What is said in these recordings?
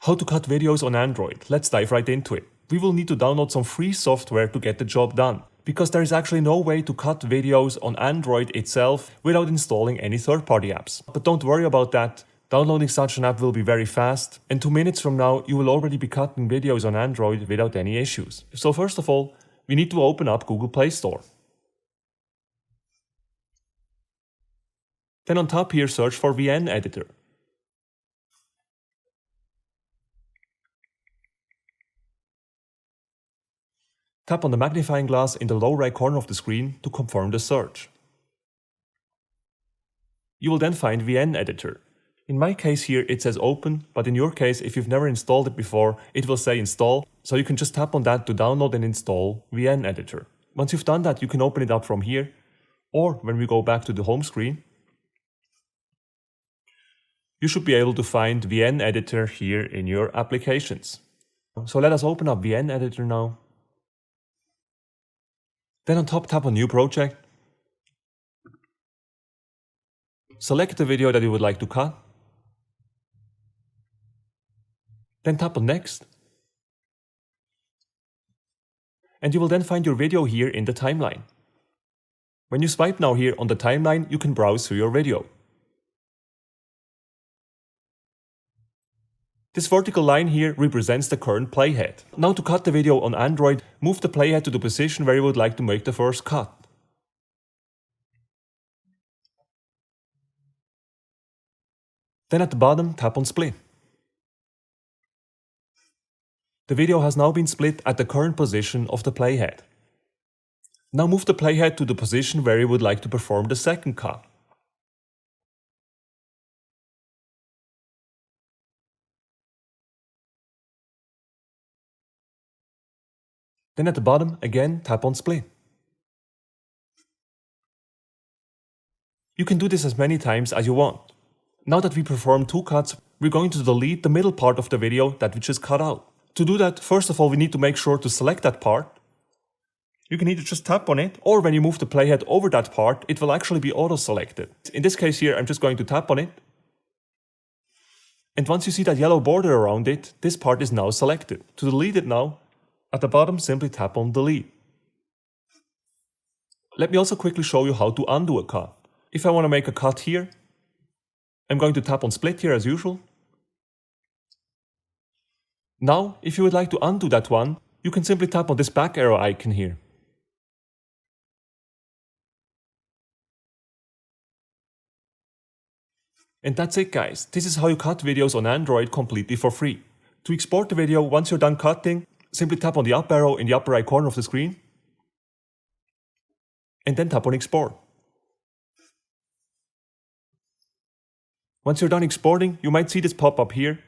How to cut videos on Android. Let's dive right into it. We will need to download some free software to get the job done, because there is actually no way to cut videos on Android itself without installing any third-party apps. But don't worry about that. Downloading such an app will be very fast, and 2 minutes from now you will already be cutting videos on Android without any issues. So first of all, we need to open up Google Play Store. Then on top here search for VN Editor. Tap on the magnifying glass in the lower right corner of the screen to confirm the search. You will then find VN Editor. In my case here it says open, but in your case, if you've never installed it before, it will say install, so you can just tap on that to download and install VN Editor. Once you've done that, you can open it up from here, or when we go back to the home screen, you should be able to find VN Editor here in your applications. So let us open up VN Editor now. Then on top, tap on New Project. Select the video that you would like to cut. Then tap on Next. And you will then find your video here in the timeline. When you swipe now here on the timeline, you can browse through your video. This vertical line here represents the current playhead. Now to cut the video on Android, move the playhead to the position where you would like to make the first cut. Then at the bottom, tap on Split. The video has now been split at the current position of the playhead. Now move the playhead to the position where you would like to perform the second cut. Then at the bottom, again, tap on Split. You can do this as many times as you want. Now that we performed 2 cuts, we're going to delete the middle part of the video that we just cut out. To do that, first of all, we need to make sure to select that part. You can either just tap on it, or when you move the playhead over that part, it will actually be auto-selected. In this case here, I'm just going to tap on it. And once you see that yellow border around it, this part is now selected. To delete it now, at the bottom, simply tap on Delete. Let me also quickly show you how to undo a cut. If I want to make a cut here, I'm going to tap on Split here as usual. Now, if you would like to undo that one, you can simply tap on this back arrow icon here. And that's it, guys. This is how you cut videos on Android completely for free. To export the video, once you're done cutting, simply tap on the up arrow in the upper right corner of the screen, and then tap on Export. Once you're done exporting, you might see this pop up here.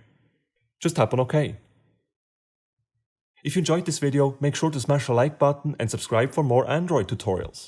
Just tap on OK. If you enjoyed this video, make sure to smash the like button and subscribe for more Android tutorials.